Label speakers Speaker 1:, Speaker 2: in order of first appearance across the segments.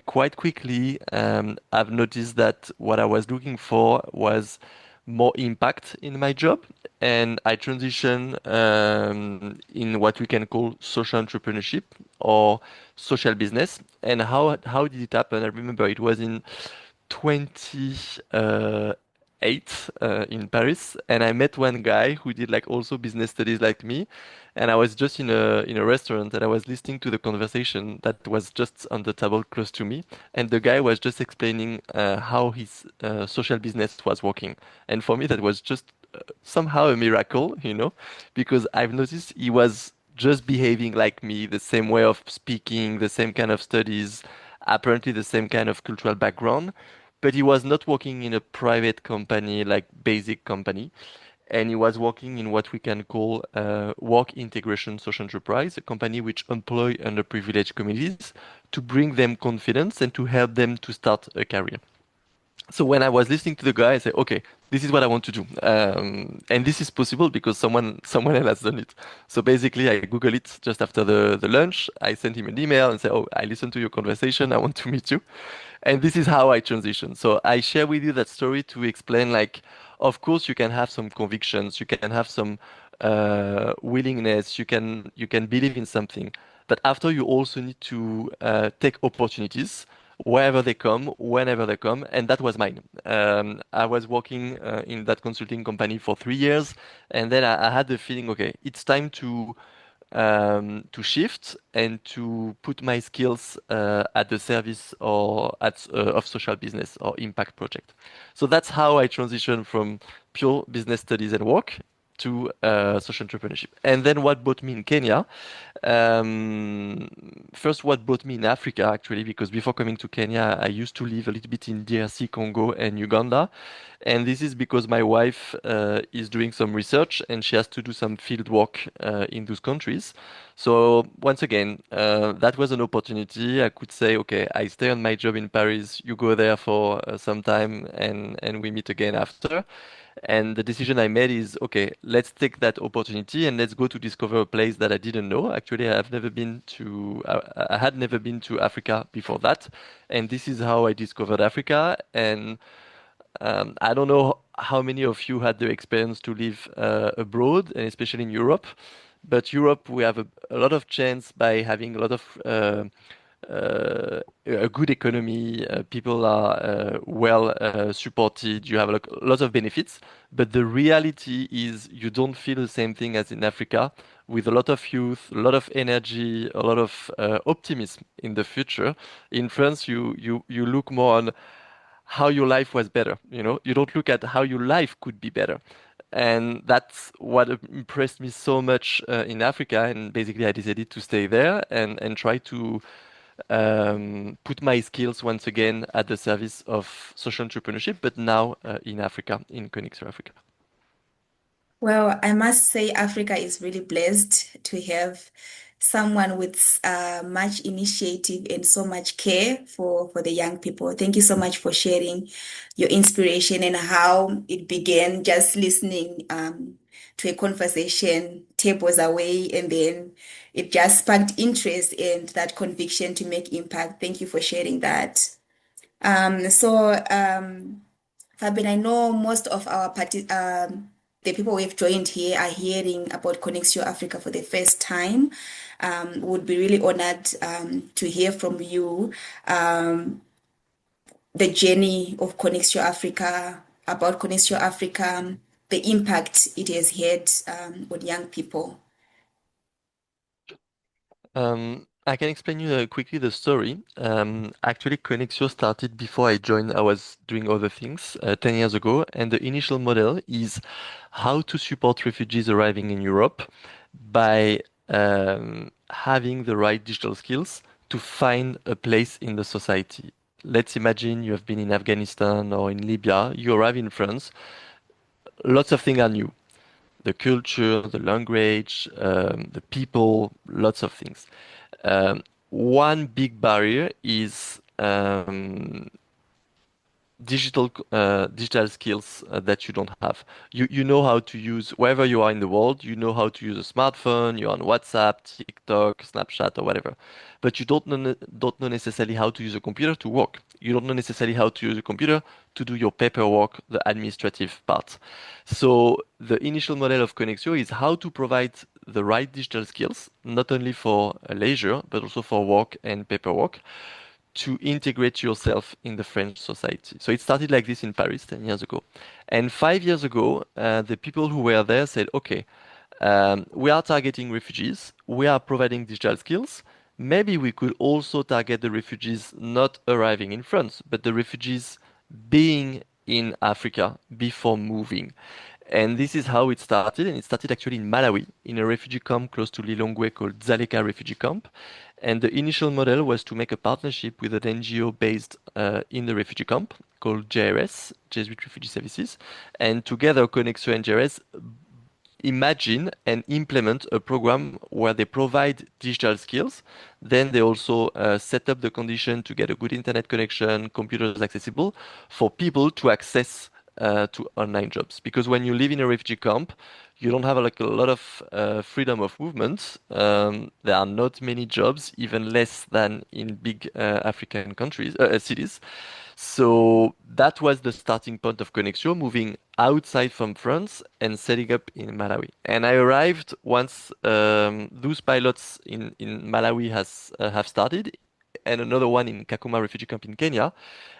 Speaker 1: quite quickly, I've noticed that what I was looking for was more impact in my job, and I transitioned in what we can call social entrepreneurship or social business. And how did it happen? I remember it was in 28 in Paris, and I met one guy who did like also business studies like me, and I was just in a restaurant and I was listening to the conversation that was just on the table close to me, and the guy was just explaining how his social business was working, and for me that was just somehow a miracle, because I've noticed he was just behaving like me, the same way of speaking, the same kind of studies, apparently the same kind of cultural background, but he was not working in a private company like basic company, and he was working in what we can call work integration social enterprise, a company which employ underprivileged communities to bring them confidence and to help them to start a career. So when I was listening to the guy, I said, okay, this is what I want to do, and this is possible because someone else has done it. So basically, I Google it just after the lunch. I sent him an email and said, oh, I listened to your conversation. I want to meet you, and this is how I transition. So I share with you that story to explain, like, of course, you can have some convictions, you can have some willingness, you can believe in something, but after you also need to take opportunities wherever they come, whenever they come, and that was mine. I was working in that consulting company for 3 years, and then I had the feeling, okay, it's time to shift and to put my skills at the service or of social business or impact project. So that's how I transitioned from pure business studies and work to social entrepreneurship. And then what brought me in Kenya? First, what brought me in Africa, actually, because before coming to Kenya, I used to live a little bit in DRC, Congo, and Uganda. And this is because my wife is doing some research and she has to do some field work in those countries. So once again, that was an opportunity. I could say, okay, I stay on my job in Paris, you go there for some time, and we meet again after. And the decision I made is, okay, let's take that opportunity and let's go to discover a place that I didn't know. Actually, I had never been to Africa before that. And this is how I discovered Africa. And I don't know how many of you had the experience to live abroad, and especially in Europe. But Europe, we have a lot of chance by having a lot of a good economy. People are well supported. You have lots of benefits. But the reality is, you don't feel the same thing as in Africa, with a lot of youth, a lot of energy, a lot of optimism in the future. In France, you look more on how your life was better. You don't look at how your life could be better. And that's what impressed me so much in Africa. And basically, I decided to stay there and try to put my skills once again at the service of social entrepreneurship, but now in Africa, in Connexio Africa.
Speaker 2: Well, I must say Africa is really blessed to have someone with much initiative and so much care for the young people. Thank you so much for sharing your inspiration and how it began just listening to a conversation tables away, and then it just sparked interest and that conviction to make impact. Thank you for sharing that. Fabian, I know most of the people we've joined here are hearing about Connexio Africa for the first time. Would be really honored to hear from you the journey of Connexio Africa, about Connexio Africa, the impact it has had on young people.
Speaker 1: I can explain you quickly the story. Actually, Connexio started before I joined. I was doing other things 10 years ago, and the initial model is how to support refugees arriving in Europe by having the right digital skills to find a place in the society. Let's imagine you have been in Afghanistan or in Libya, you arrive in France, lots of things are new. The culture, the language, the people, lots of things. One big barrier is digital skills that you don't have. You know how to use wherever you are in the world. You know how to use a smartphone. You're on WhatsApp, TikTok, Snapchat, or whatever, but you don't know necessarily how to use a computer to work. You don't know necessarily how to use a computer to do your paperwork, the administrative part. So the initial model of Connexio is how to provide the right digital skills, not only for leisure, but also for work and paperwork, to integrate yourself in the French society. So it started like this in Paris 10 years ago. And 5 years ago, the people who were there said, okay, we are targeting refugees, we are providing digital skills. Maybe we could also target the refugees not arriving in France, but the refugees being in Africa before moving. And this is how it started. And it started actually in Malawi, in a refugee camp close to Lilongwe called Dzaleka Refugee Camp. And the initial model was to make a partnership with an NGO based in the refugee camp called JRS, Jesuit Refugee Services. And together, Conexo and JRS imagine and implement a program where they provide digital skills. Then they also set up the condition to get a good internet connection, computers accessible for people to access to online jobs. Because when you live in a refugee camp, you don't have like a lot of freedom of movement. There are not many jobs, even less than in big African countries, cities. So that was the starting point of Conexio, moving outside from France and setting up in Malawi. And I arrived once those pilots in Malawi have started, and another one in Kakuma refugee camp in Kenya.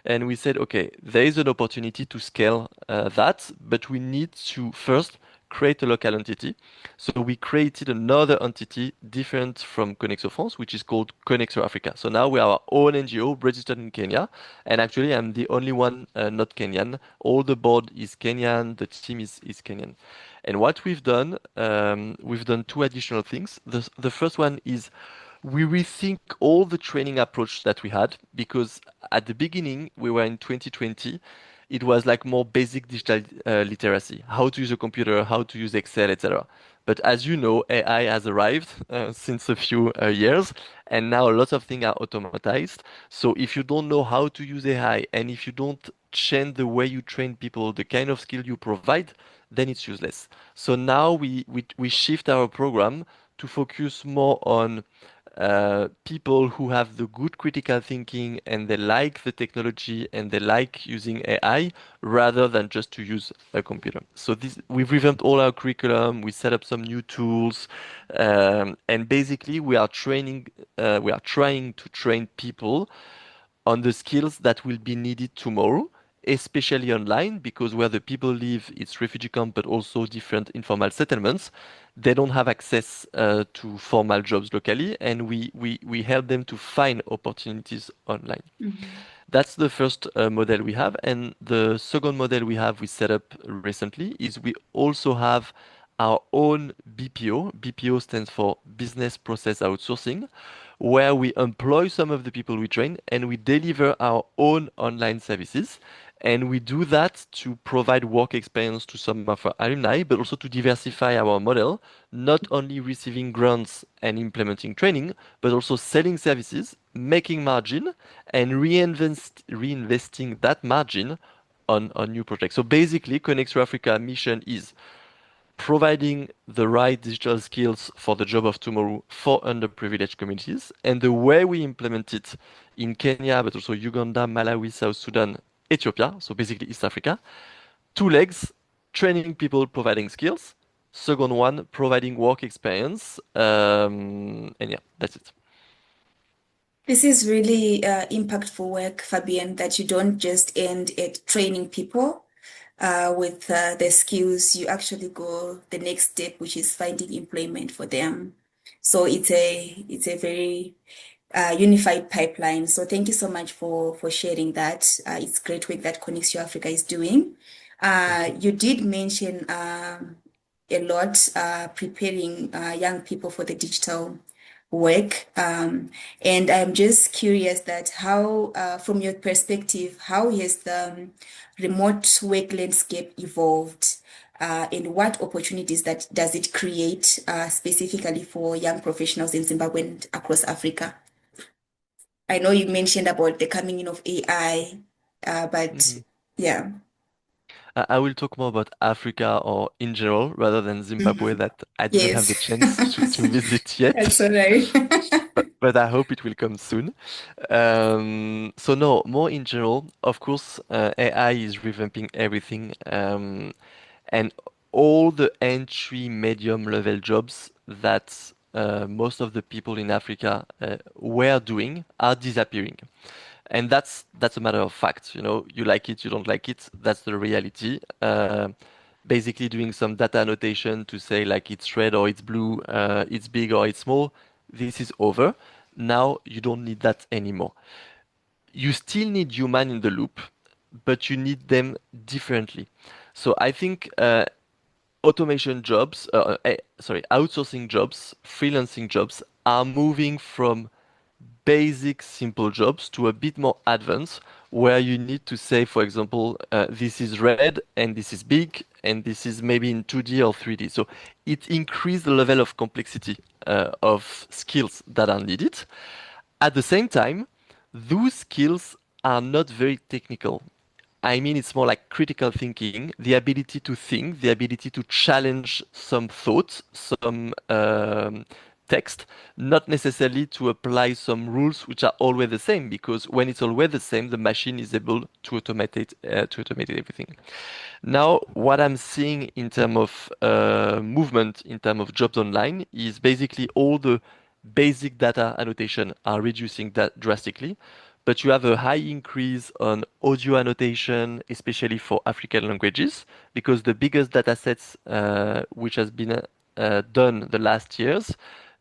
Speaker 1: And we said, okay, there is an opportunity to scale that, but we need to first create a local entity. So we created another entity different from Connexo France, which is called Connexo Africa. So now we are our own NGO registered in Kenya. And actually, I'm the only one not Kenyan. All the board is Kenyan, the team is Kenyan. And what we've done two additional things. The first one is we rethink all the training approach that we had because at the beginning, we were in 2020, it was like more basic digital literacy, how to use a computer, how to use Excel, etc. But as you know, AI has arrived since a few years, and now a lot of things are automatized. So if you don't know how to use AI, and if you don't change the way you train people, the kind of skill you provide, then it's useless. So now we shift our program to focus more on people who have the good critical thinking and they like the technology and they like using AI rather than just to use a computer. So this, we've revamped all our curriculum, we set up some new tools, and basically we are trying to train people on the skills that will be needed tomorrow, especially online, because where the people live, it's refugee camp, but also different informal settlements. They don't have access to formal jobs locally, and we help them to find opportunities online.
Speaker 2: Mhm.
Speaker 1: That's the first model we have. And the second model we set up recently is we also have our own BPO. BPO stands for Business Process Outsourcing, where we employ some of the people we train and we deliver our own online services. And we do that to provide work experience to some of our alumni, but also to diversify our model, not only receiving grants and implementing training, but also selling services, making margin, and reinvesting that margin on new projects. So basically, Connect to Africa mission is providing the right digital skills for the job of tomorrow for underprivileged communities. And the way we implement it in Kenya, but also Uganda, Malawi, South Sudan, Ethiopia, so basically East Africa, two legs, training people, providing skills. Second one, providing work experience. And yeah, that's it.
Speaker 2: This is really impactful work, Fabian, that you don't just end at training people with the skills. You actually go the next step, which is finding employment for them. So it's a very unified pipeline. So thank you so much for sharing that. It's great work that Connects Your Africa is doing.
Speaker 1: Thank you.
Speaker 2: You did mention a lot preparing young people for the digital work. And I'm just curious that how, from your perspective, how has the remote work landscape evolved? And what opportunities that does it create specifically for young professionals in Zimbabwe and across Africa? I know you mentioned about the coming in of AI, but
Speaker 1: Mhm.
Speaker 2: Yeah.
Speaker 1: I will talk more about Africa or in general rather than Zimbabwe
Speaker 2: Mhm.
Speaker 1: that I didn't have the
Speaker 2: Yes.
Speaker 1: chance to visit yet,
Speaker 2: That's all right.
Speaker 1: but I hope it will come soon. So no, more in general, of course, AI is revamping everything, and all the entry medium level jobs that most of the people in Africa were doing are disappearing. And that's a matter of fact. You know, you like it, you don't like it. That's the reality. Basically, doing some data annotation to say like it's red or it's blue, it's big or it's small. This is over. Now you don't need that anymore. You still need human in the loop, but you need them differently. So I think automation jobs, sorry, outsourcing jobs, freelancing jobs are moving from basic simple jobs to a bit more advanced where you need to say, for example, this is red and this is big and this is maybe in 2D or 3D. So it increased the level of complexity of skills that are needed. At the same time, those skills are not very technical. I mean, it's more like critical thinking, the ability to think, the ability to challenge some thoughts, some text, not necessarily to apply some rules which are always the same, because when it's always the same, the machine is able to automate everything. Now, what I'm seeing in terms of movement, in terms of jobs online, is basically all the basic data annotation are reducing that drastically, but you have a high increase on audio annotation, especially for African languages, because the biggest data sets which has been done the last years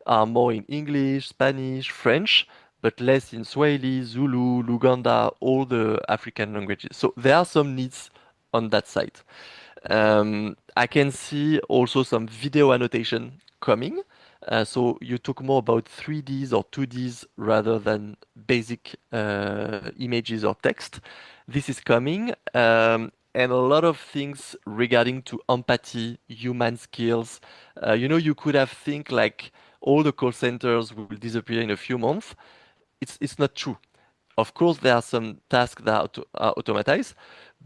Speaker 1: are more in English, Spanish, French, but less in Swahili, Zulu, Luganda, all the African languages. So there are some needs on that side. I can see also some video annotation coming. So you talk more about 3Ds or 2Ds rather than basic images or text. This is coming. And a lot of things regarding to empathy, human skills. You could have think like all the call centers will disappear in a few months. It's not true. Of course, there are some tasks that are automatized,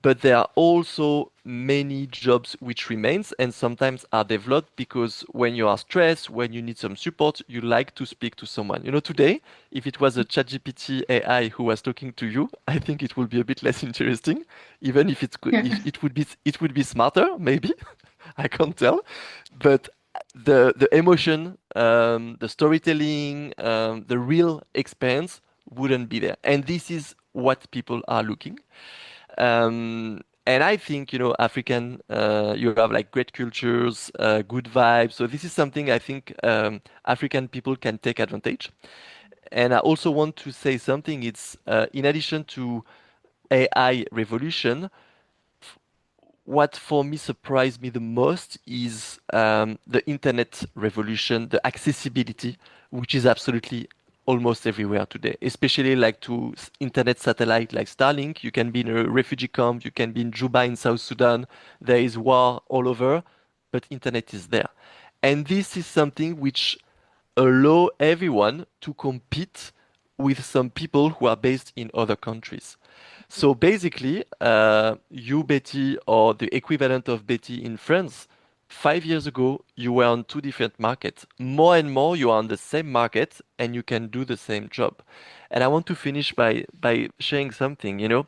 Speaker 1: but there are also many jobs which remains and sometimes are developed because when you are stressed, when you need some support, you like to speak to someone. You know, today, if it was a ChatGPT AI who was talking to you, I think it would be a bit less interesting, even if it would be smarter, maybe. I can't tell, but the emotion, the storytelling, the real experience wouldn't be there. And this is what people are looking. And I think, African, you have like great cultures, good vibes. So this is something I think African people can take advantage. And I also want to say something. It's in addition to AI revolution, what for me surprised me the most is the internet revolution, the accessibility, which is absolutely almost everywhere today, especially like to internet satellite like Starlink. You can be in a refugee camp, you can be in Juba in South Sudan. There is war all over, but internet is there. And this is something which allow everyone to compete with some people who are based in other countries. So basically, you, Betty, or the equivalent of Betty in France, 5 years ago, you were on two different markets. More and more, you are on the same market and you can do the same job. And I want to finish by sharing something,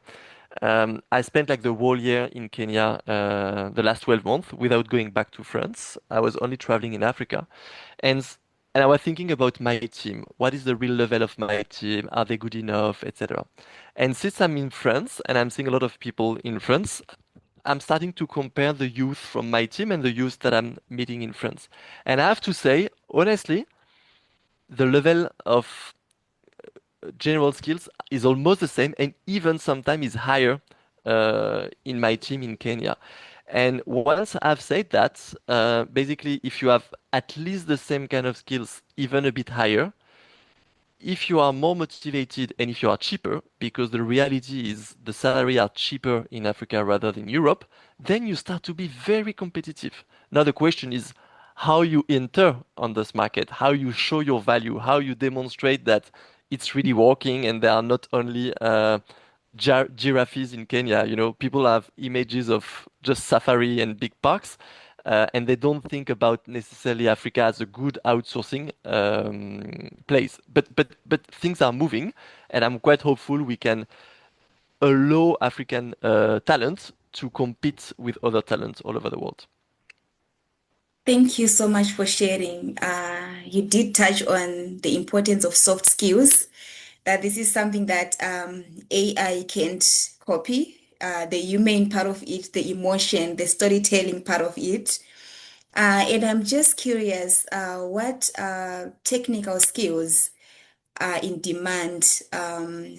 Speaker 1: I spent like the whole year in Kenya, the last 12 months without going back to France. I was only traveling in Africa. And and I was thinking about my team. What is the real level of my team? Are they good enough, etc. And since I'm in France and I'm seeing a lot of people in France, I'm starting to compare the youth from my team and the youth that I'm meeting in France. And I have to say, honestly, the level of general skills is almost the same and even sometimes is higher in my team in Kenya. And once I've said that, basically, if you have at least the same kind of skills, even a bit higher, if you are more motivated and if you are cheaper, because the reality is the salary are cheaper in Africa rather than Europe, then you start to be very competitive. Now the question is how you enter on this market, how you show your value, how you demonstrate that it's really working and there are not only giraffes in Kenya. You know, people have images of just safari and big parks, and they don't think about necessarily Africa as a good outsourcing place. But things are moving, and I'm quite hopeful we can allow African talent to compete with other talents all over the world.
Speaker 2: Thank you so much for sharing. You did touch on the importance of soft skills, that this is something that AI can't copy. The human part of it, the emotion, the storytelling part of it. And I'm just curious, what technical skills are in demand,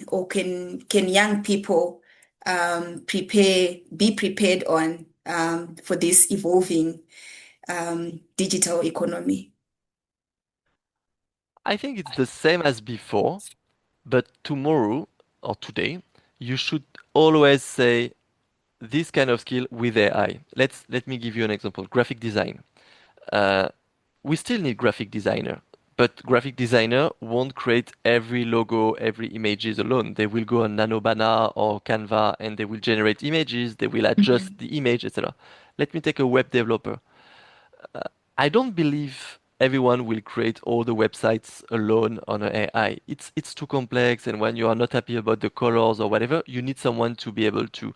Speaker 2: or can young people be prepared on for this evolving digital economy?
Speaker 1: I think it's the same as before, but tomorrow or today, you should always say this kind of skill with AI. Let me give you an example. Graphic design. Uh, we still need graphic designer, but graphic designer won't create every logo, every images alone. They will go on Nanobana or Canva and they will generate images, they will adjust
Speaker 2: Mhm.
Speaker 1: the image, etc. Let me take a web developer. I don't believe everyone will create all the websites alone on an AI. It's too complex, and when you are not happy about the colors or whatever, you need someone to be able to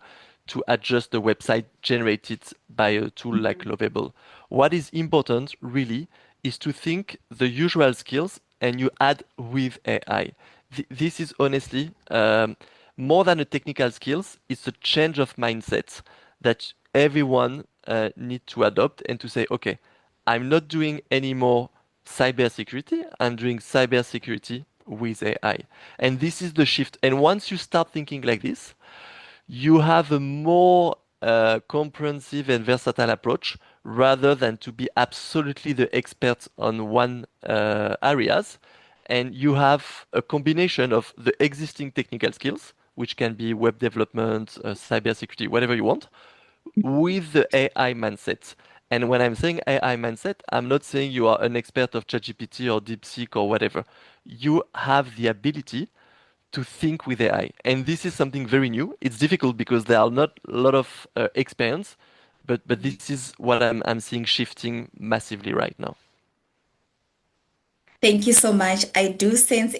Speaker 1: adjust the website generated by a tool like
Speaker 2: Mhm.
Speaker 1: Lovable. What is important really is to think the usual skills and you add with AI. This is honestly more than a technical skills, it's a change of mindset that everyone need to adopt and to say, okay, I'm not doing any more cybersecurity. I'm doing cybersecurity with AI. And this is the shift. And once you start thinking like this, you have a more comprehensive and versatile approach rather than to be absolutely the expert on one areas. And you have a combination of the existing technical skills, which can be web development, cybersecurity, whatever you want, with the AI mindset. And when I'm saying AI mindset, I'm not saying you are an expert of ChatGPT or DeepSeek or whatever. You have the ability to think with AI. And this is something very new. It's difficult because there are not a lot of experience, but this is what I'm seeing shifting massively right now.
Speaker 2: Thank you so much. I do sense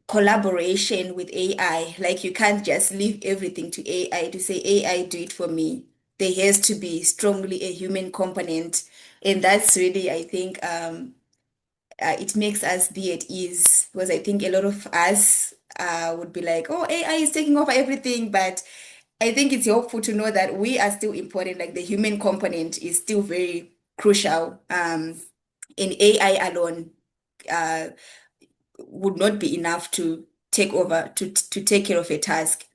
Speaker 2: collaboration with AI. Like you can't just leave everything to AI to say, AI, do it for me. There has to be strongly a human component. And that's really, I think, it makes us be at ease because I think a lot of us would be like, oh, AI is taking over everything. But I think it's helpful to know that we are still important. Like the human component is still very crucial. In AI alone uh, would not be enough to take over, to take care of a task.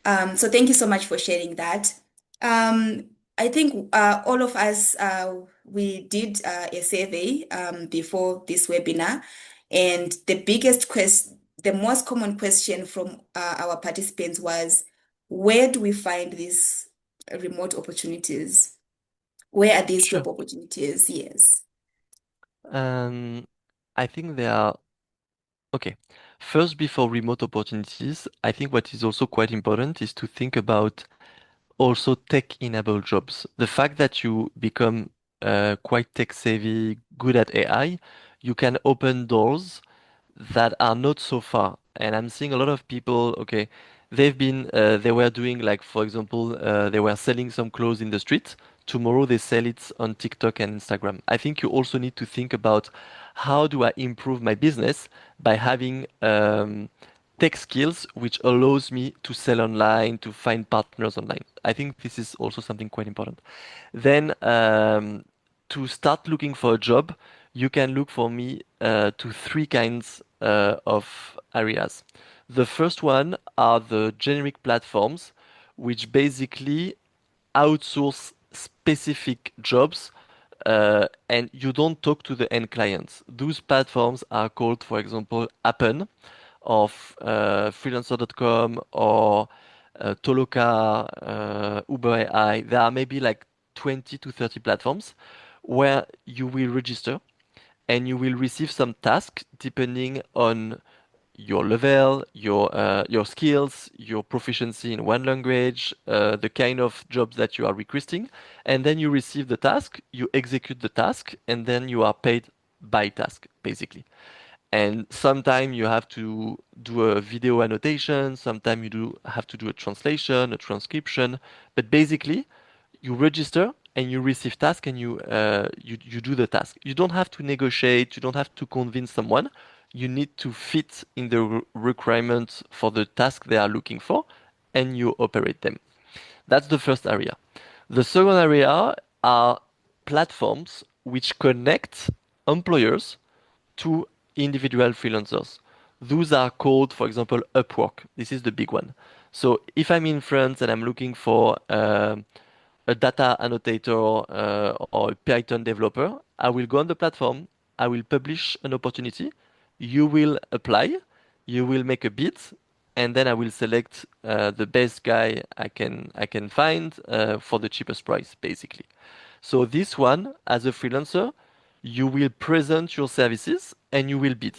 Speaker 2: So thank you so much for sharing that. I think all of us, we did a survey before this webinar, and the most common question from our participants was, where do we find these remote opportunities? Where are these
Speaker 1: Sure.
Speaker 2: job opportunities? Yes.
Speaker 1: Um, I think they are okay. First, before remote opportunities, I think what is also quite important is to think about also tech-enabled jobs. The fact that you become quite tech savvy, good at AI, you can open doors that are not so far. And I'm seeing a lot of people, okay, they were doing like, for example, they were selling some clothes in the street. Tomorrow they sell it on TikTok and Instagram. I think you also need to think about how do I improve my business by having tech skills, which allows me to sell online, to find partners online. I think this is also something quite important. Then to start looking for a job, you can look for me to three kinds of areas. The first one are the generic platforms, which basically outsource specific jobs and you don't talk to the end clients. Those platforms are called, for example, Appen of freelancer.com or Toloka, Uber AI. There are maybe like 20 to 30 platforms where you will register and you will receive some tasks depending on your level, your skills, your proficiency in one language, the kind of jobs that you are requesting, and then you receive the task, you execute the task, and then you are paid by task, basically. And sometimes you have to do a video annotation, sometimes you do have to do a translation, a transcription, but basically you register and you receive task and you do the task. You don't have to negotiate, you don't have to convince someone. You need to fit in the requirements for the task they are looking for and you operate them. That's the first area. The second area are platforms which connect employers to individual freelancers. Those are called, for example, Upwork. This is the big one. So if I'm in France and I'm looking for a data annotator or a Python developer, I will go on the platform, I will publish an opportunity, you will apply, you will make a bid, and then I will select the best guy I can find for the cheapest price, basically. So this one, as a freelancer, you will present your services and you will bid.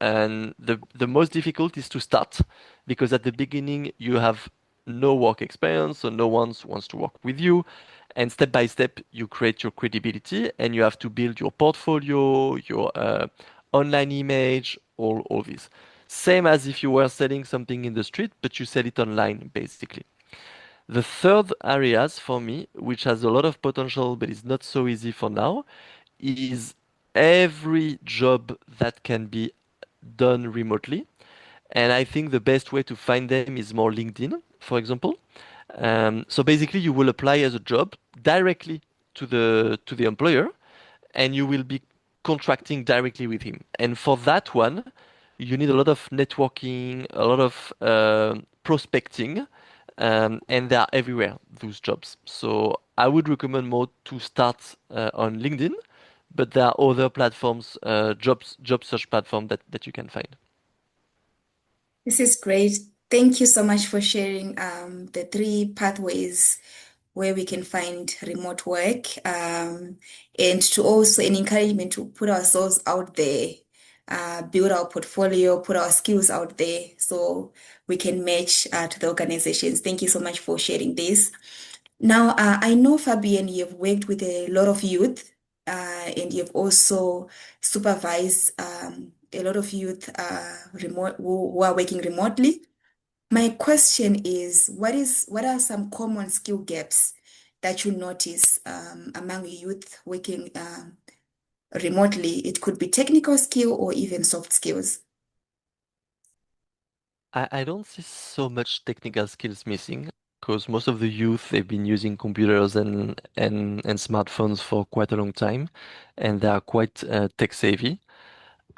Speaker 1: And the most difficult is to start because at the beginning you have no work experience, so no one wants to work with you. And step by step, you create your credibility and you have to build your portfolio, your online image, all this. Same as if you were selling something in the street, but you sell it online, basically. The third areas for me, which has a lot of potential but is not so easy for now, is every job that can be done remotely. And I think the best way to find them is more LinkedIn, for example. So basically, you will apply as a job directly to the employer, and you will be contracting directly with him. And for that one, you need a lot of networking, a lot of prospecting, and they are everywhere, those jobs. So I would recommend more to start on LinkedIn, but there are other platforms, job search platform that you can find.
Speaker 2: This is great. Thank you so much for sharing the three pathways where we can find remote work, and to also an encouragement to put ourselves out there, build our portfolio, put our skills out there so we can match to the organizations. Thank you so much for sharing this. Now, I know, Fabian, you've worked with a lot of youth, and you've also supervised a lot of youth who are working remotely. My question is, what are some common skill gaps that you notice among youth working remotely? It could be technical skill or even soft skills.
Speaker 1: I don't see so much technical skills missing because most of the youth they've been using computers and smartphones for quite a long time, and they are quite tech savvy.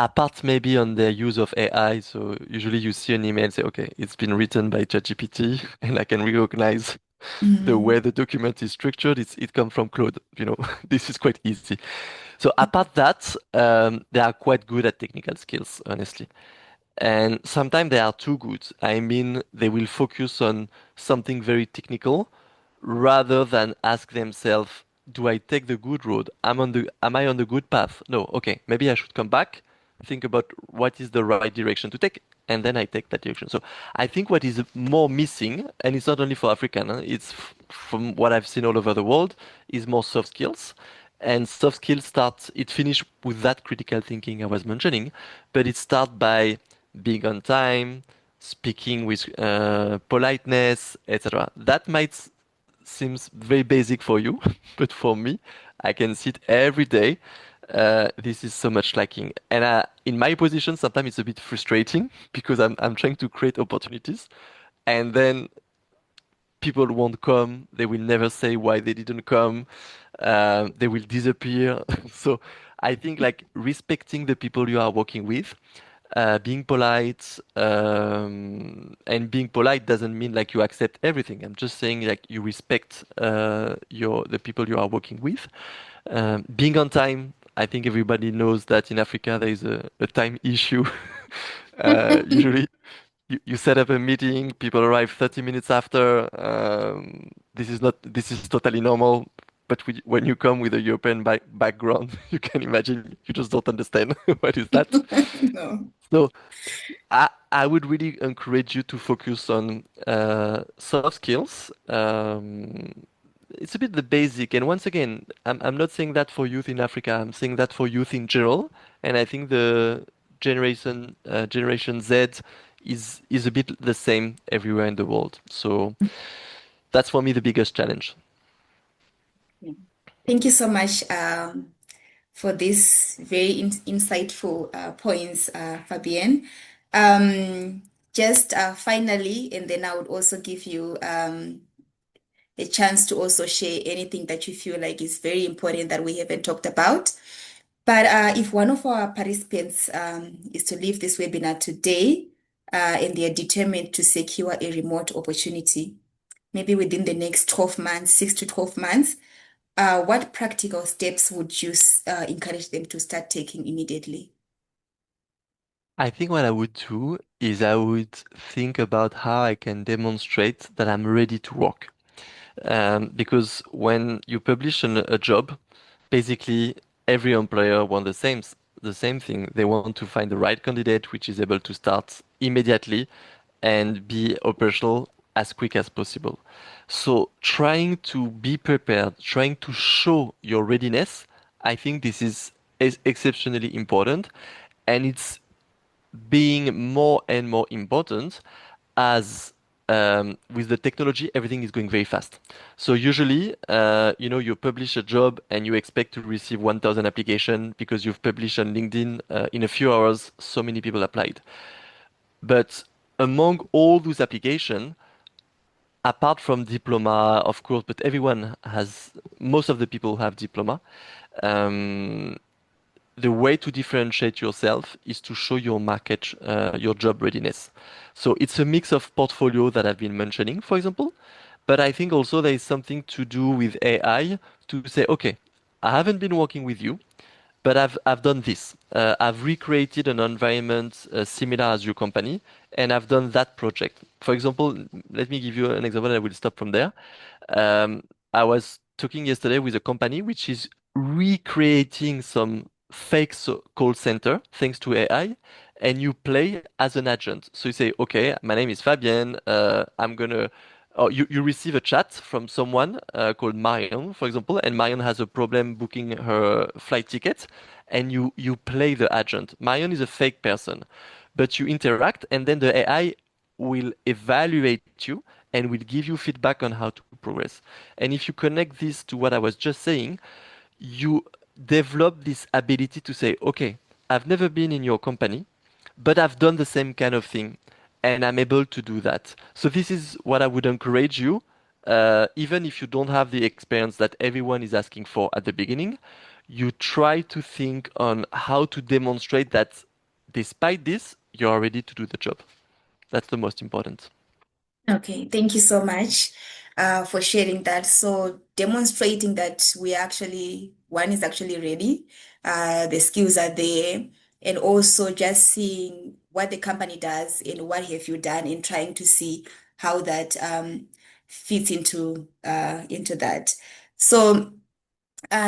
Speaker 1: Apart maybe on their use of AI, so usually you see an email say, okay, it's been written by ChatGPT, and I can recognize the
Speaker 2: Mhm.
Speaker 1: way the document is structured. It comes from Claude. This is quite easy. So apart that, they are quite good at technical skills, honestly. And sometimes they are too good. I mean, they will focus on something very technical rather than ask themselves, do I take the good road? Am I on the good path? No, okay, maybe I should come back, think about what is the right direction to take, and then I take that direction. So I think what is more missing, and it's not only for African, it's from what I've seen all over the world, is more soft skills. And soft skills it finish with that critical thinking I was mentioning, but it starts by being on time, speaking with politeness, etc. That might seems very basic for you, but for me, I can see it every day. This is so much lacking, and in my position, sometimes it's a bit frustrating because I'm trying to create opportunities, and then people won't come. They will never say why they didn't come. They will disappear. So I think like respecting the people you are working with, being polite, and being polite doesn't mean like you accept everything. I'm just saying like you respect the people you are working with. Being on time. I think everybody knows that in Africa there is a time issue. Usually you set up a meeting, people arrive 30 minutes after. This is totally normal. but when you come with a European background, you can imagine you just don't understand what is that.
Speaker 2: No.
Speaker 1: So I would really encourage you to focus on soft skills. It's a bit the basic, and once again, I'm not saying that for youth in Africa. I'm saying that for youth in general, and I think the Generation Z is a bit the same everywhere in the world. So that's for me the biggest challenge.
Speaker 2: Thank you so much for this very insightful points, Fabienne. Um, just finally, and then I would also give you a chance to also share anything that you feel like is very important that we haven't talked about. But if one of our participants is to leave this webinar today and they are determined to secure a remote opportunity, maybe within the next 12 months, 6 to 12 months, what practical steps would you encourage them to start taking immediately?
Speaker 1: I think what I would do is I would think about how I can demonstrate that I'm ready to work. Because when you publish a job, basically every employer wants the same thing. They want to find the right candidate which is able to start immediately and be operational as quick as possible. So trying to be prepared, trying to show your readiness, I think this is exceptionally important, and it's being more and more important as with the technology, everything is going very fast. So usually, you publish a job and you expect to receive 1,000 applications because you've published on LinkedIn. In a few hours, so many people applied. But among all those applications, apart from diploma, of course, but most of the people have diploma. Um, the way to differentiate yourself is to show your job readiness. So it's a mix of portfolio that I've been mentioning, for example, but I think also there is something to do with AI to say, okay, I haven't been working with you, but I've done this. I've recreated an environment similar as your company, and I've done that project. For example, let me give you an example, and I will stop from there. Um, I was talking yesterday with a company which is recreating some fake call center thanks to AI, and you play as an agent. So you say, okay, my name is Fabien. I'm gonna. Or you receive a chat from someone called Marion, for example, and Marion has a problem booking her flight ticket, and you play the agent. Marion is a fake person, but you interact, and then the AI will evaluate you and will give you feedback on how to progress. And if you connect this to what I was just saying, you develop this ability to say, okay, I've never been in your company, but I've done the same kind of thing and I'm able to do that. So this is what I would encourage you, even if you don't have the experience that everyone is asking for at the beginning, you try to think on how to demonstrate that despite this, you are ready to do the job. That's the most important.
Speaker 2: Okay, thank you so much for sharing that. So demonstrating that one is actually ready, the skills are there, and also just seeing what the company does and what have you done and trying to see how that fits into that. So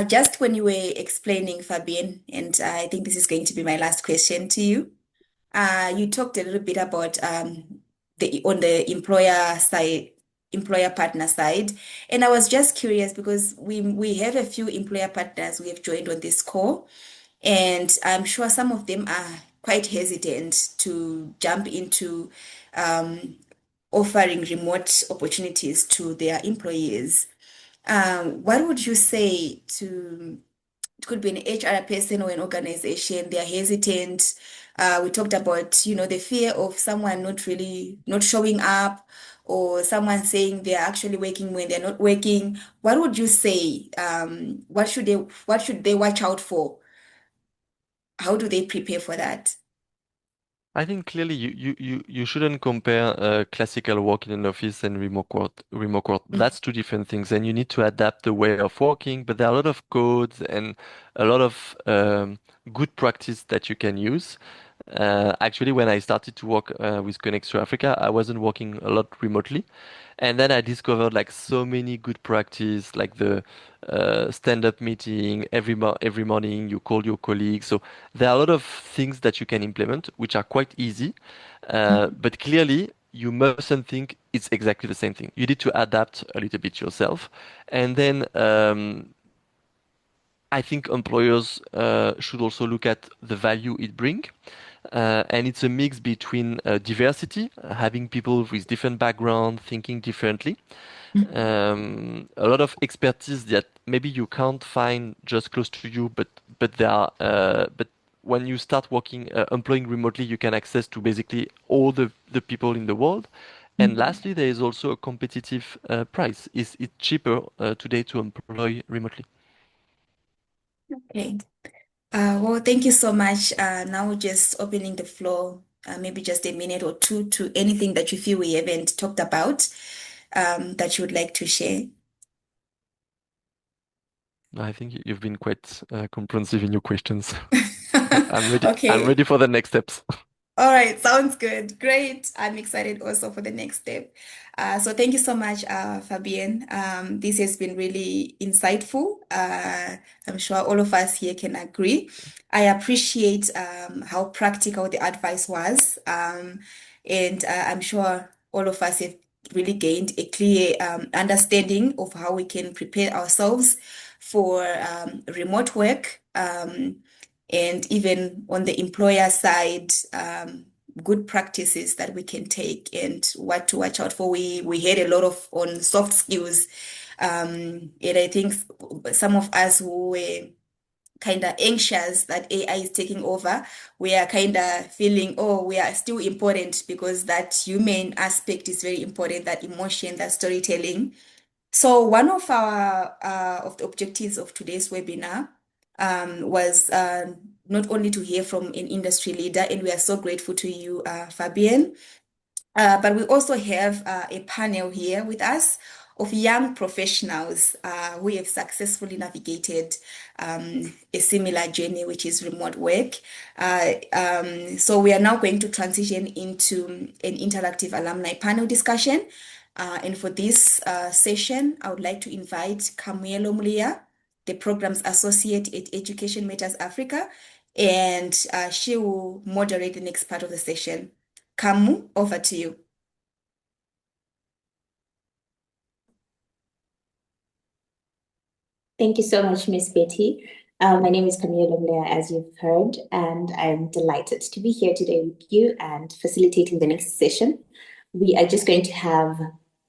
Speaker 2: just when you were explaining, Fabienne, and I think this is going to be my last question to you. You talked a little bit about the on the employer side, employer partner side, and I was just curious because we have a few employer partners we have joined on this call, and I'm sure some of them are quite hesitant to jump into um, offering remote opportunities to their employees. What would you say to it could be an HR person or an organization, they're hesitant. We talked about, the fear of someone not showing up or someone saying they're actually working when they're not working. What would you say? What should they watch out for? How do they prepare for that?
Speaker 1: I think clearly you shouldn't compare classical work in an office and remote work. Remote work.
Speaker 2: Mm.
Speaker 1: That's two different things, and you need to adapt the way of working. But there are a lot of codes and a lot of good practice that you can use. Actually, when I started to work with Connect to Africa, I wasn't working a lot remotely. And then I discovered like so many good practice, like the stand-up meeting every morning. You call your colleagues. So there are a lot of things that you can implement, which are quite easy. But clearly, you mustn't think it's exactly the same thing. You need to adapt a little bit yourself. And then I think employers should also look at the value it brings. And it's a mix between diversity, having people with different background, thinking differently, a lot of expertise that maybe you can't find just close to you, but they are but when you start working employing remotely, you can access to basically all the people in the world. And lastly, there is also a competitive price. It's cheaper today to employ remotely.
Speaker 2: Okay. Well, thank you so much. Now just opening the floor, maybe just a minute or two to anything that you feel we haven't talked about, that you would like to share.
Speaker 1: I think you've been quite comprehensive in your questions. I'm ready. I'm
Speaker 2: Okay.
Speaker 1: ready for the next steps.
Speaker 2: All right, sounds good. Great. I'm excited also for the next step. So thank you so much, Fabienne. This has been really insightful. I'm sure all of us here can agree. I appreciate how practical the advice was. And I'm sure all of us have really gained a clear understanding of how we can prepare ourselves for remote work. And even on the employer side, good practices that we can take and what to watch out for. We had a lot of on soft skills, and I think some of us who were kind of anxious that AI is taking over, we are kind of feeling, oh, we are still important because that human aspect is very important, that emotion, that storytelling. So one of the objectives of today's webinar was not only to hear from an industry leader, and we are so grateful to you, Fabienne, but we also have a panel here with us of young professionals who have successfully navigated a similar journey, which is remote work. So we are now going to transition into an interactive alumni panel discussion. And for this session, I would like to invite Camuelo Mulia, the Programs Associate at Education Matters Africa, and she will moderate the next part of the session. Kamu, over to you.
Speaker 3: Thank you so much, Miss Betty. My name is Camille Lomlea, as you've heard, and I'm delighted to be here today with you and facilitating the next session. We are just going to have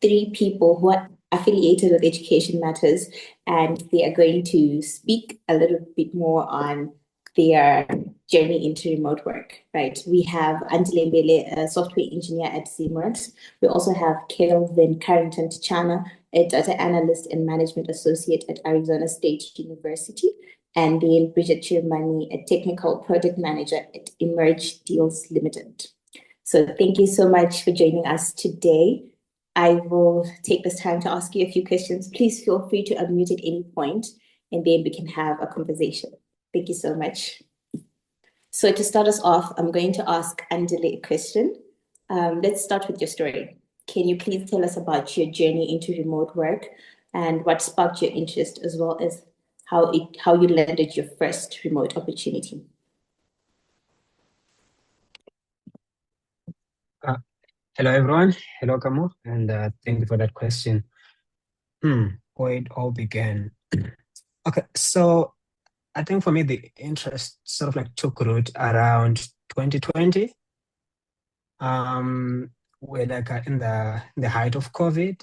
Speaker 3: three people who are affiliated with Education Matters, and they are going to speak a little bit more on their journey into remote work, right? We have Andile Mbele, a software engineer at Zimbabwe. We also have Kelvin Carrington Tichana, a data analyst and management associate at Arizona State University, and then Bridget Chirmani, a technical project manager at Emerge Deals Limited. So thank you so much for joining us today. I will take this time to ask you a few questions. Please feel free to unmute at any point, and then we can have a conversation. Thank you so much. So to start us off, I'm going to ask Angela a question. Let's start with your story. Can you please tell us about your journey into remote work and what sparked your interest, as well as how you landed your first remote opportunity?
Speaker 4: Uh, Hello, everyone. Hello, Kamo, and thank you for that question. Where it all began. Okay, so I think for me, the interest sort of like took root around 2020. We're like in the height of COVID,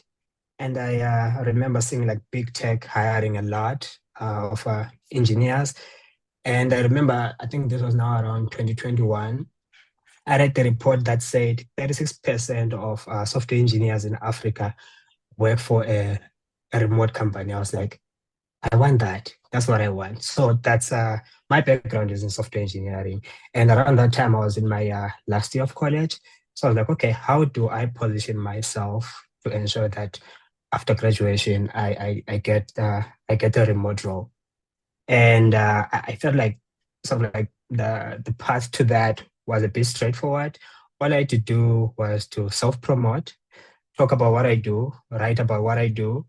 Speaker 4: and I remember seeing like big tech hiring a lot of engineers. And I remember, I think this was now around 2021. I read the report that said 36% of software engineers in Africa work for a remote company. I was like, I want that. That's what I want. So that's my background is in software engineering. And around that time, I was in my last year of college. So I was like, okay, how do I position myself to ensure that after graduation, I get a remote role? And I felt like sort of like the path to that was a bit straightforward. All I had to do was to self-promote, talk about what I do, write about what I do.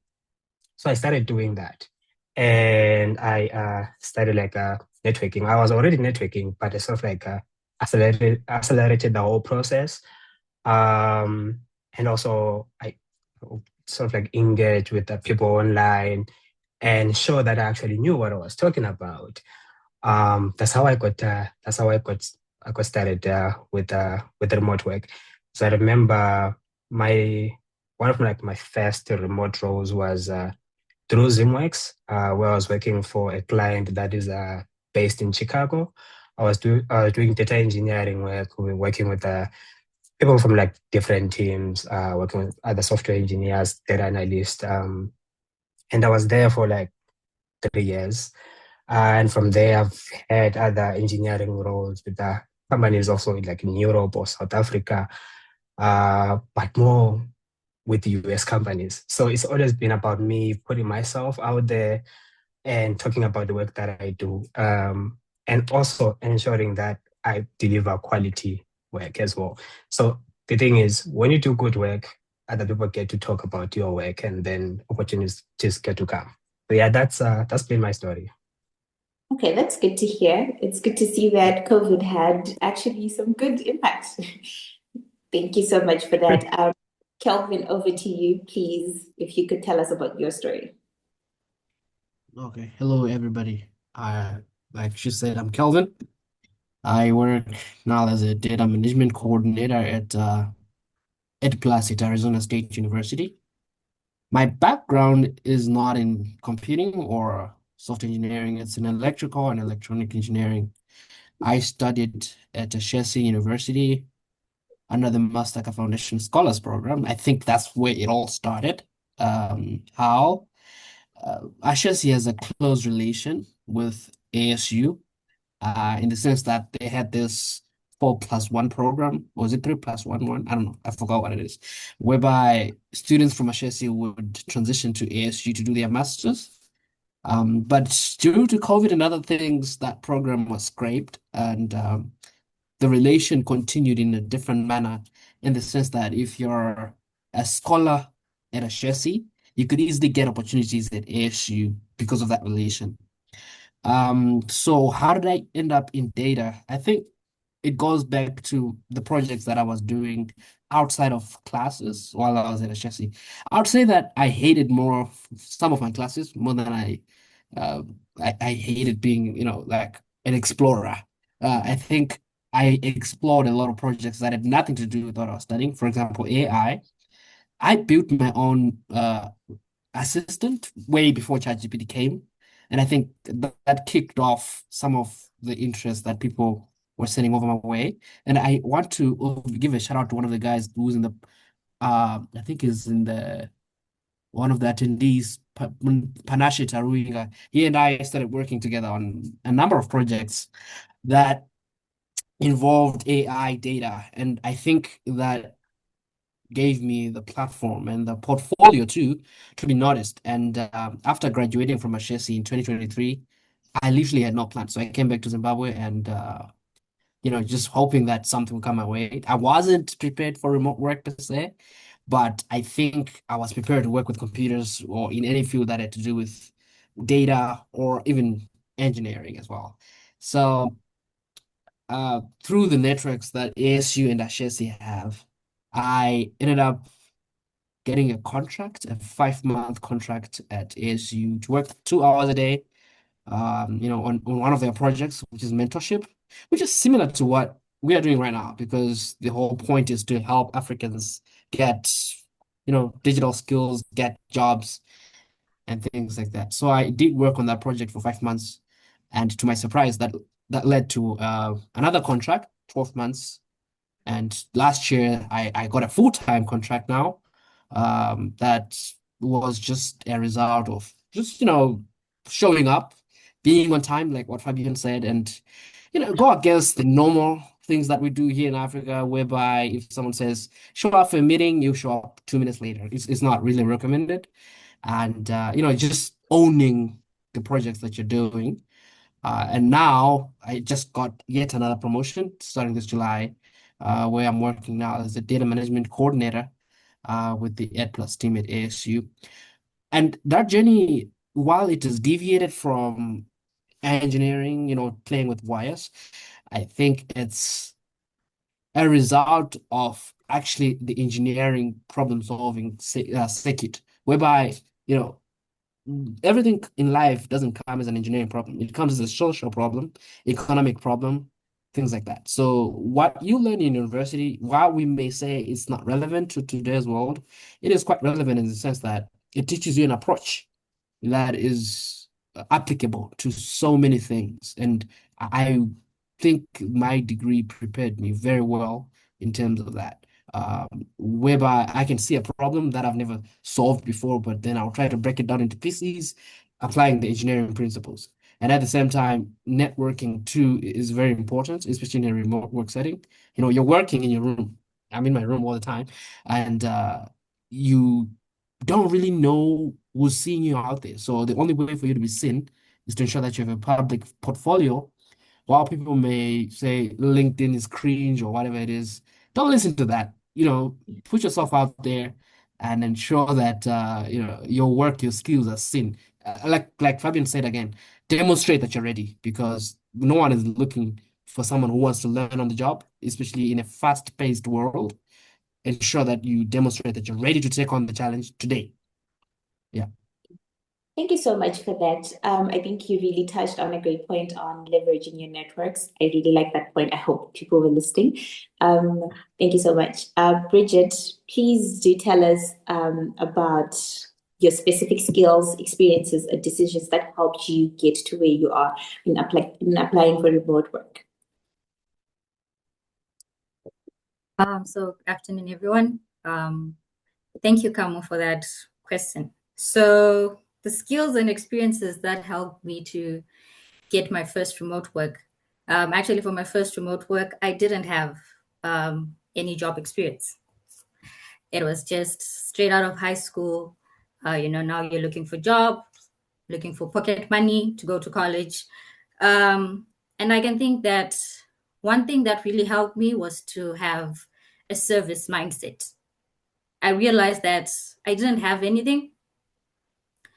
Speaker 4: So I started doing that. And I started like networking. I was already networking, but I sort of like accelerated the whole process. Um, and also I sort of like engage with the people online and show that I actually knew what I was talking about. That's how I got started with the remote work. So I remember my one of my first remote roles was through Zimworks, where I was working for a client that is based in Chicago. I was doing data engineering work. We were working with people from like different teams, working with other software engineers, data analysts, and I was there for like 3 years. And from there, I've had other engineering roles with the companies also like in Europe or South Africa, but more with the US companies. So it's always been about me putting myself out there and talking about the work that I do, and also ensuring that I deliver quality work as well. So the thing is, when you do good work, other people get to talk about your work, and then opportunities just get to come. So yeah, that's been my story.
Speaker 3: Okay, that's good to hear. It's good to see that COVID had actually some good impact. Thank you so much for that. Kelvin, over to you, please, if you could tell us about your story.
Speaker 5: Okay, hello everybody. Like she said, I'm Kelvin. I work now as a data management coordinator at Plus at Arizona State University. My background is not in computing or software engineering, it's in electrical and electronic engineering. I studied at Ashesi University under the Mastaka Foundation Scholars Program. I think that's where it all started. How Ashesi has a close relation with ASU, in the sense that they had this 4+1 program. Was it 3+1 1? I don't know. I forgot what it is. Whereby students from Ashesi would transition to ASU to do their masters. But due to COVID and other things, that program was scraped, and the relation continued in a different manner, in the sense that if you're a scholar at Ashesi, you could easily get opportunities at ASU because of that relation. So how did I end up in data? I think it goes back to the projects that I was doing outside of classes while I was at HSC. I would say that I hated more of some of my classes more than uh, I hated being, like an explorer. I think I explored a lot of projects that had nothing to do with what I was studying. For example, AI. I built my own assistant way before ChatGPT came. And I think that kicked off some of the interest that people were sending over my way. And I want to give a shout out to one of the guys who's in the, I think is in the, one of the attendees, Panache Taruinga. He and I started working together on a number of projects that involved AI data. And I think that gave me the platform and the portfolio too to be noticed. And after graduating from Ashesi in 2023, I literally had no plan. So I came back to Zimbabwe and just hoping that something would come my way. I wasn't prepared for remote work per se, but I think I was prepared to work with computers or in any field that had to do with data or even engineering as well. So through the networks that ASU and Ashesi have, I ended up getting a contract, a 5-month contract at ASU to work 2 hours a day, on one of their projects, which is mentorship, which is similar to what we are doing right now, because the whole point is to help Africans get, digital skills, get jobs, and things like that. So I did work on that project for 5 months, and to my surprise, that led to another contract, 12 months. And last year, I got a full-time contract now. That was just a result of just, showing up, being on time, like what Fabian said, and, go against the normal things that we do here in Africa, whereby if someone says, show up for a meeting, you show up 2 minutes later. It's not really recommended. And, just owning the projects that you're doing. And now I just got yet another promotion starting this July, where I'm working now as a data management coordinator with the Ed Plus team at ASU. And that journey, while it is deviated from engineering, playing with wires, I think it's a result of actually the engineering problem solving circuit, whereby, you know, everything in life doesn't come as an engineering problem. It comes as a social problem, economic problem, things like that. So what you learn in university, while we may say it's not relevant to today's world, it is quite relevant in the sense that it teaches you an approach that is applicable to so many things. And I think my degree prepared me very well in terms of that. Whereby I can see a problem that I've never solved before, but then I'll try to break it down into pieces, applying the engineering principles. And at the same time, networking too is very important, especially in a remote work setting. You're working in your room. I'm in my room all the time, and you don't really know who's seeing you out there. So the only way for you to be seen is to ensure that you have a public portfolio. While people may say LinkedIn is cringe or whatever it is, don't listen to that. Put yourself out there and ensure that your work, your skills are seen. Like Fabian said again, demonstrate that you're ready because no one is looking for someone who wants to learn on the job, especially in a fast-paced world. Ensure that you demonstrate that you're ready to take on the challenge today. Yeah.
Speaker 3: Thank you so much for that. I think you really touched on a great point on leveraging your networks. I really like that point. I hope people were listening. Thank you so much. Bridget, please do tell us about your specific skills, experiences, and decisions that helped you get to where you are in applying for remote work.
Speaker 6: So good afternoon, everyone. Thank you, Kamo, for that question. So the skills and experiences that helped me to get my first remote work. Actually, for my first remote work, I didn't have any job experience. It was just straight out of high school. Now you're looking for job, looking for pocket money to go to college. And I can think that one thing that really helped me was to have a service mindset. I realized that I didn't have anything.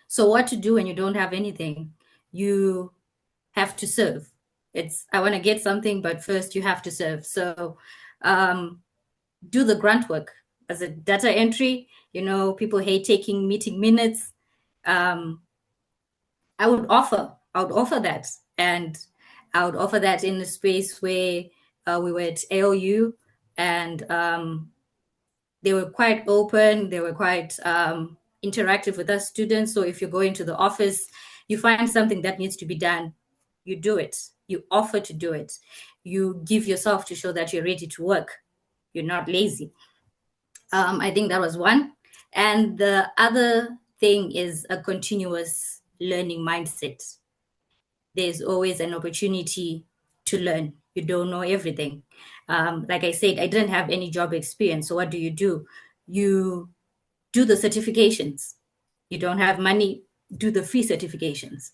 Speaker 6: So what to do when you don't have anything? You have to serve. I want to get something, but first you have to serve. So do the grunt work as a data entry. People hate taking meeting minutes. I would offer that. And I would offer that in a space where we were at AOU and they were quite open. They were quite interactive with us students. So if you go into the office, you find something that needs to be done, you do it. You offer to do it. You give yourself to show that you're ready to work. You're not lazy. I think that was one. And the other thing is a continuous learning mindset. There's always an opportunity to learn. You don't know everything. Like I said, I didn't have any job experience. So what do? You do the certifications. You don't have money, do the free certifications.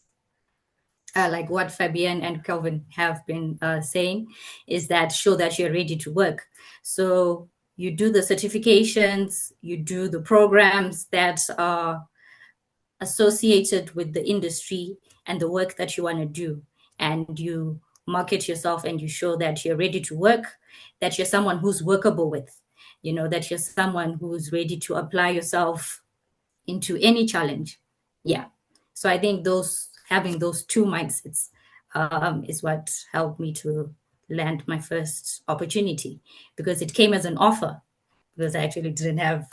Speaker 6: Like what Fabian and Kelvin have been saying, is that show that you're ready to work. So you do the certifications, you do the programs that are associated with the industry and the work that you want to do. And you market yourself and you show that you're ready to work, that you're someone who's workable with, that you're someone who's ready to apply yourself into any challenge. Yeah. So I think having those two mindsets is what helped me to land my first opportunity, because it came as an offer, because I actually didn't have,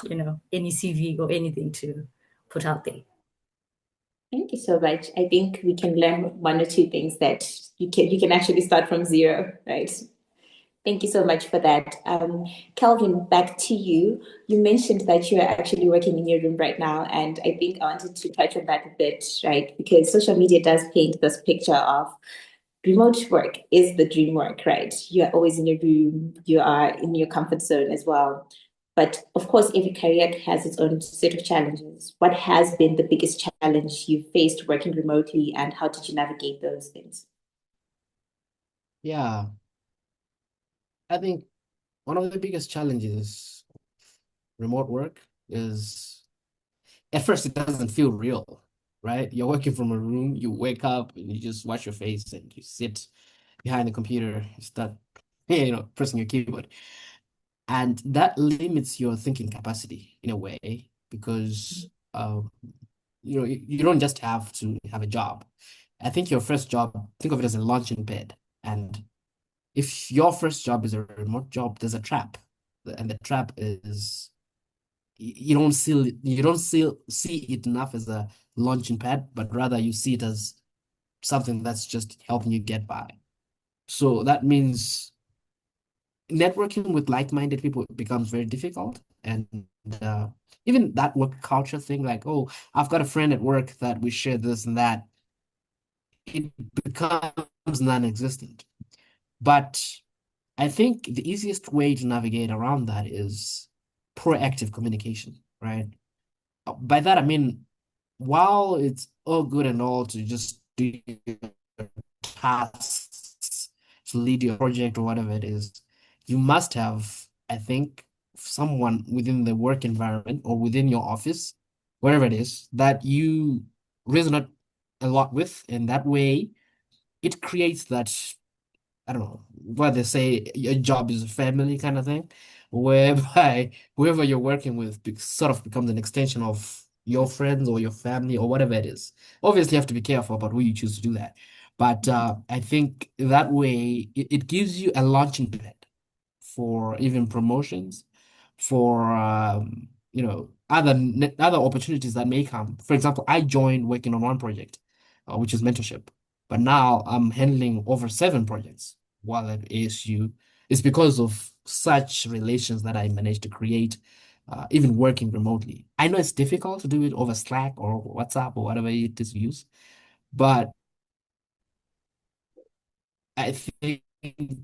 Speaker 6: any CV or anything to put out there.
Speaker 3: Thank you so much. I think we can learn one or two things that you can actually start from zero, right? Thank you so much for that. Kelvin, back to you. You mentioned that you are actually working in your room right now, and I think I wanted to touch on that a bit, right? Because social media does paint this picture of remote work is the dream work, right? You are always in your room, you are in your comfort zone as well. But of course, every career has its own set of challenges. What has been the biggest challenge you faced working remotely, and how did you navigate those things?
Speaker 5: Yeah, I think one of the biggest challenges remote work is at first it doesn't feel real, right? You're working from a room, you wake up and you just wash your face and you sit behind the computer, you start, pressing your keyboard. And that limits your thinking capacity in a way because you don't just have to have a job. I think your first job, think of it as a launching pad. And if your first job is a remote job, there's a trap. And the trap is you don't see it enough as a launching pad, but rather you see it as something that's just helping you get by. So that means networking with like-minded people becomes very difficult. And uh, even that work culture thing, like, oh, I've got a friend at work that we share this and that, it becomes non-existent. But I think the easiest way to navigate around that is proactive communication, right? By that I mean, while it's all good and all to just do your tasks, to lead your project or whatever it is, you must have, I think, someone within the work environment or within your office, wherever it is, that you resonate a lot with, and that way it creates that, I don't know, what they say, your job is a family kind of thing, whereby whoever you're working with sort of becomes an extension of your friends or your family or whatever it is. Obviously, you have to be careful about who you choose to do that. But I think that way it gives you a launching pad for even promotions, for other opportunities that may come. For example, I joined working on one project, which is mentorship, but now I'm handling over 7 projects while at ASU. It's because of such relations that I managed to create, even working remotely. I know it's difficult to do it over Slack or WhatsApp or whatever it is you use, but I think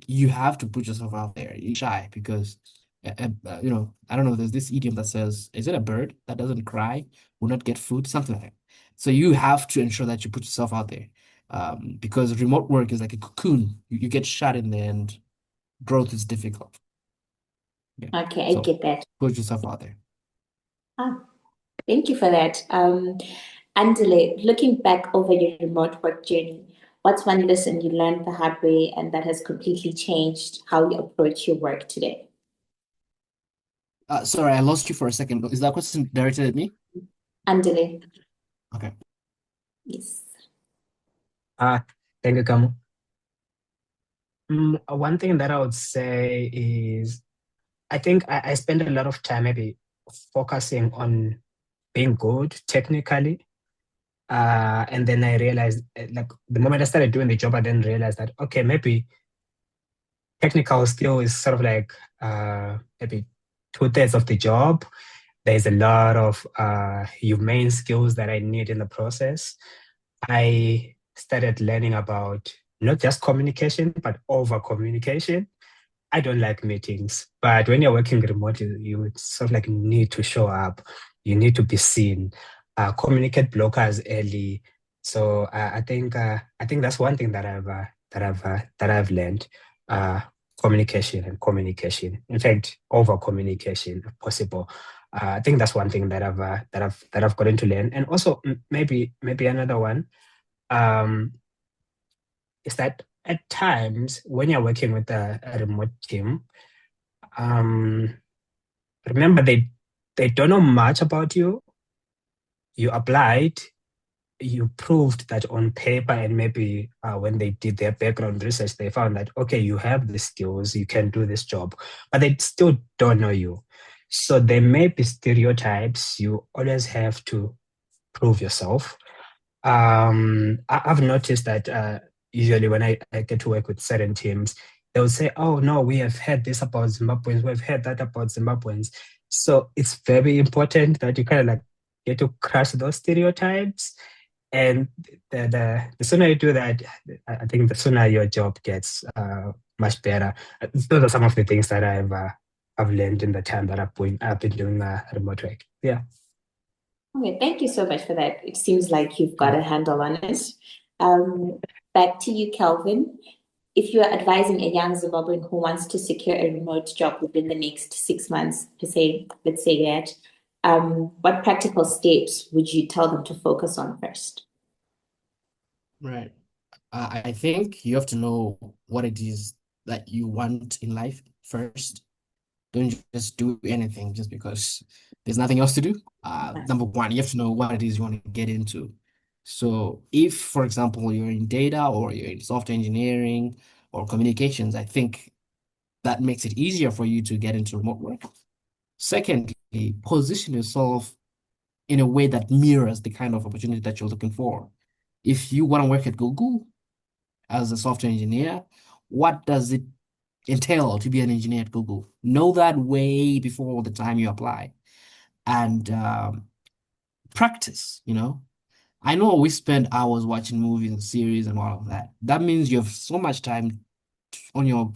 Speaker 5: you have to put yourself out there. You're shy because, I don't know. There's this idiom that says, "Is it a bird that doesn't cry will not get food?" Something like that. So you have to ensure that you put yourself out there, because remote work is like a cocoon. You get shut in there, and growth is difficult. Yeah.
Speaker 3: Okay, I
Speaker 5: So
Speaker 3: get that.
Speaker 5: put yourself out there.
Speaker 3: Ah, thank you for that. Andile, looking back over your remote work journey, what's one lesson you learned the hard way and that has completely changed how you approach your work today?
Speaker 5: Sorry, I lost you for a second. Is that question directed at me?
Speaker 3: Andile,
Speaker 5: Okay.
Speaker 3: yes.
Speaker 4: Ah, thank you, Kamu. One thing that I would say is I think I spend a lot of time maybe focusing on being good technically. And then I realized, like, the moment I started doing the job, I then realized that, okay, maybe technical skill is sort of like maybe 2/3 of the job. There's a lot of humane skills that I need in the process. I started learning about not just communication, but over communication. I don't like meetings, but when you're working remotely, you sort of like need to show up. You need to be seen. Communicate blockers early. So I think that's one thing that I've learned. Uh, Communication and communication. In fact, over communication, if possible. I think that's one thing that I've gotten to learn. And also maybe another one. Um, is that at times when you're working with a remote team, um, remember they don't know much about you. You applied, you proved that on paper, and maybe when they did their background research, they found that okay, you have the skills, you can do this job, but they still don't know you. So there may be stereotypes. You always have to prove yourself. I've noticed that usually when I get to work with certain teams, they'll say, "Oh no, we have heard this about Zimbabweans. We've heard that about Zimbabweans." So it's very important that you kind of like get to crush those stereotypes. And the sooner you do that, I think the sooner your job gets much better. Those are some of the things that I've learned in the time that I've been doing remote work. Yeah.
Speaker 3: Okay, thank you so much for that. It seems like you've got
Speaker 4: Yeah.
Speaker 3: a handle on it. Um, Back to you, Kelvin. if you're advising a young Zimbabwean who wants to secure a remote job within the next 6 months, to say, let's say that, what practical steps would you tell them to focus on first?
Speaker 5: Right. I think you have to know what it is that you want in life first. Don't just do anything just because there's nothing else to do. Number one, you have to know what it is you want to get into. So if, for example, you're in data or you're in software engineering or communications, I think that makes it easier for you to get into remote work. Secondly, position yourself in a way that mirrors the kind of opportunity that you're looking for. If you want to work at Google as a software engineer, what does it entail to be an engineer at Google? Know that way before the time you apply and practice, I know we spend hours watching movies and series and all of that. That means you have so much time on your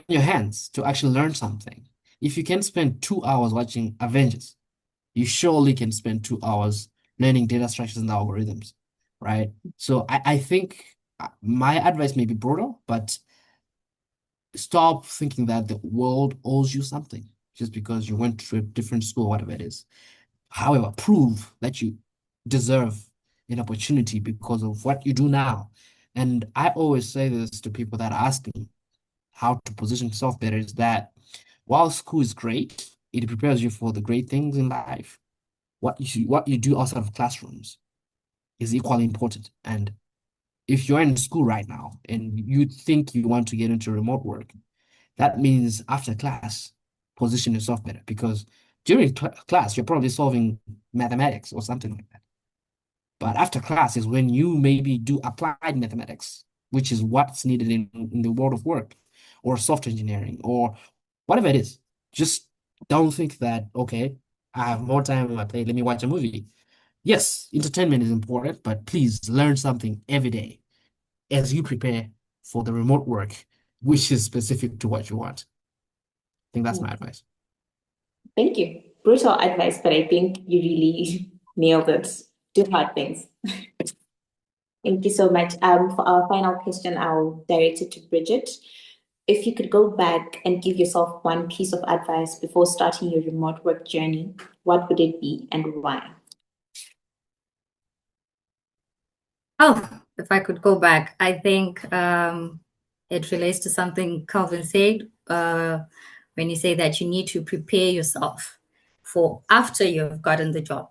Speaker 5: hands to actually learn something. If you can spend 2 hours watching Avengers, you surely can spend 2 hours learning data structures and algorithms, right? So I think my advice may be broader, but stop thinking that the world owes you something just because you went to a different school, whatever it is. However, prove that you deserve an opportunity because of what you do now. And I always say this to people that ask me how to position yourself better is that while school is great, it prepares you for the great things in life. What you do outside of classrooms is equally important. And if you're in school right now and you think you want to get into remote work, that means after class, position yourself better because during class, you're probably solving mathematics or something like that. But after class is when you maybe do applied mathematics, which is what's needed in the world of work or software engineering or whatever it is. Just don't think that, okay, I have more time on my plate. Let me watch a movie. Yes, entertainment is important, but please learn something every day as you prepare for the remote work, which is specific to what you want. I think that's my advice.
Speaker 3: Thank you. Brutal advice, but I think you really nailed it. Do hard things. Thank you so much. For our final question, I'll direct it to Bridget. If you could go back and give yourself one piece of advice before starting your remote work journey, what would it be and why?
Speaker 6: Oh, if I could go back, I think it relates to something Calvin said when you say that you need to prepare yourself for after you've gotten the job.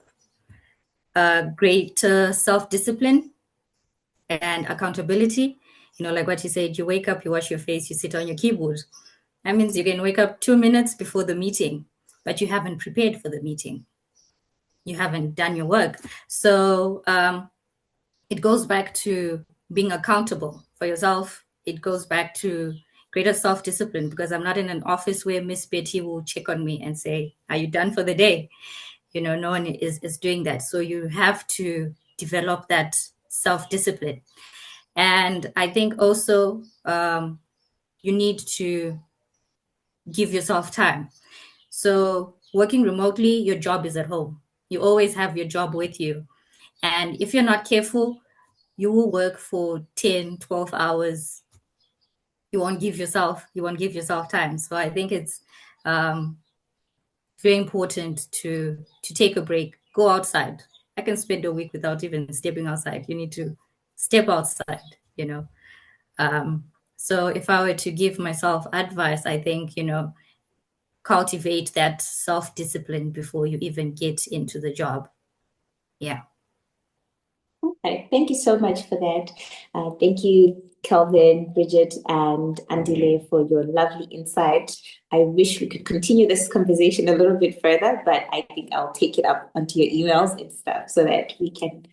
Speaker 6: Greater self-discipline and accountability. Like what you said, you wake up, you wash your face, you sit on your keyboard. That means you can wake up 2 minutes before the meeting, but you haven't prepared for the meeting. You haven't done your work. So it goes back to being accountable for yourself. It goes back to greater self-discipline because I'm not in an office where Miss Betty will check on me and say, are you done for the day? No one is doing that. So you have to develop that self-discipline. And I think also you need to give yourself time. So working remotely, your job is at home. You always have your job with you. And if you're not careful, you will work for 10, 12 hours. You won't give yourself time. So I think it's very important to take a break, go outside. I can spend a week without even stepping outside. You need to step outside. So if I were to give myself advice, I think, cultivate that self-discipline before you even get into the job. Yeah.
Speaker 3: Okay, thank you so much for that. Thank you, Kelvin, Bridget, and Andile for your lovely insight. I wish we could continue this conversation a little bit further, but I think I'll take it up onto your emails and stuff so that we can,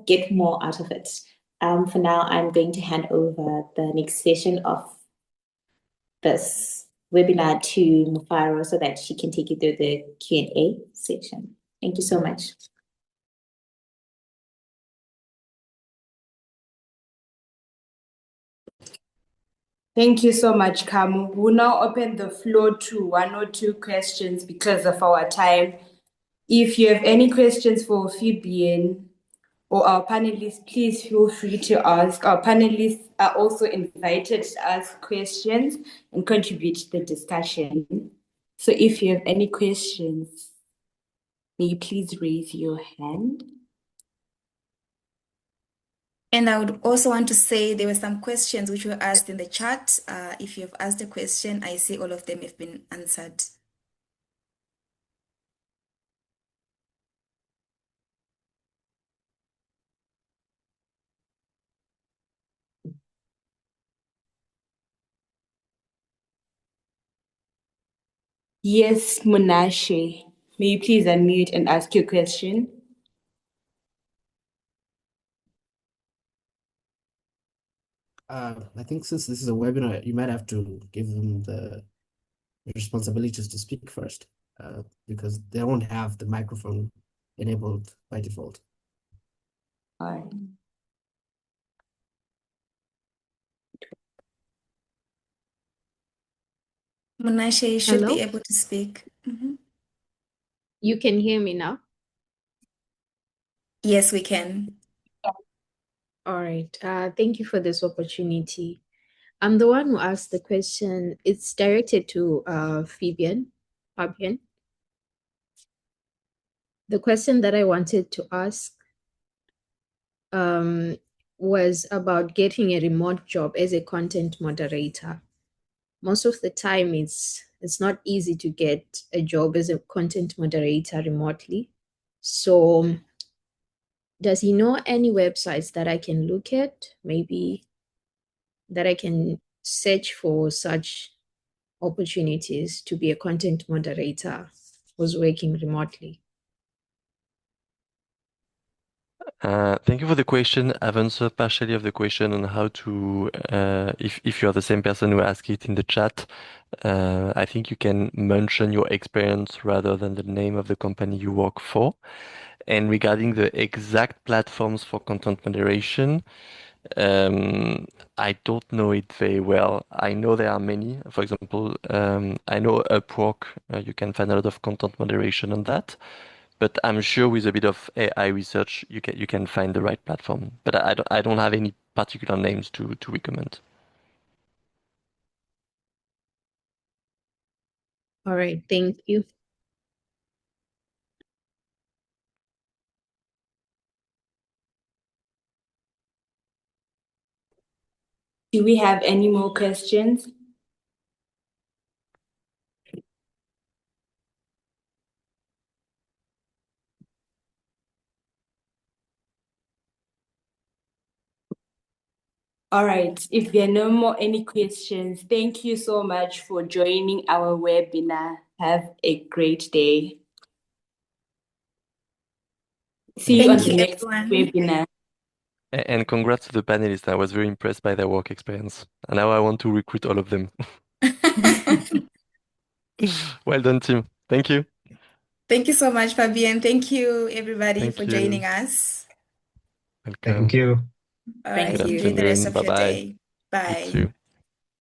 Speaker 3: get more out of it. For now, I'm going to hand over the next session of this webinar to Mufaro so that she can take you through the Q&A section. Thank you so much.
Speaker 7: Thank you so much, Kamu. We'll now open the floor to 1 or 2 questions because of our time. If you have any questions for Fabian or our panelists, please feel free to ask. Our panelists are also invited to ask questions and contribute to the discussion. So if you have any questions, may you please raise your hand.
Speaker 2: And I would also want to say there were some questions which were asked in the chat. If you have asked a question, I see all of them have been answered.
Speaker 7: Yes, Munashe, may you please unmute and ask your question?
Speaker 5: I think since this is a webinar, you might have to give them the responsibilities to speak first, because they don't have the microphone enabled by default.
Speaker 7: All right.
Speaker 2: Monashe, you should be
Speaker 8: Hello?
Speaker 2: able to speak.
Speaker 8: You can hear me now?
Speaker 2: Yes, we can.
Speaker 8: All right. Thank you for this opportunity. I'm the one who asked the question. It's directed to Fabian. The question that I wanted to ask was about getting a remote job as a content moderator. Most of the time, it's not easy to get a job as a content moderator remotely. So, does he know any websites that I can look at? Maybe that I can search for such opportunities to be a content moderator who's working remotely.
Speaker 1: Thank you for the question. I've answered partially of the question on how to, if you're the same person who asked it in the chat, I think you can mention your experience rather than the name of the company you work for. And regarding the exact platforms for content moderation, I don't know it very well. I know there are many. For example, I know Upwork, you can find a lot of content moderation on that. But I'm sure with a bit of AI research, you can find the right platform. But I don't have any particular names to recommend.
Speaker 8: All right, thank you.
Speaker 7: Do we have any more questions? All right, if there are no more any questions, thank you so much for joining our webinar. Have a great day. See you on
Speaker 2: Thank
Speaker 7: the
Speaker 2: you,
Speaker 7: next
Speaker 2: everyone.
Speaker 7: webinar.
Speaker 1: And congrats to the panelists. I was very impressed by their work experience. And now I want to recruit all of them. Well done, team. Thank you.
Speaker 2: Thank you so much, Fabian. Thank you, everybody,
Speaker 1: Thank
Speaker 2: for
Speaker 1: you.
Speaker 2: joining us.
Speaker 1: Welcome.
Speaker 4: Thank you.
Speaker 2: All
Speaker 6: Thank
Speaker 2: right,
Speaker 1: Good
Speaker 6: you.
Speaker 2: enjoy the rest
Speaker 1: afternoon.
Speaker 2: of your
Speaker 1: Bye-bye.
Speaker 2: day.
Speaker 1: You
Speaker 2: Bye.
Speaker 1: too.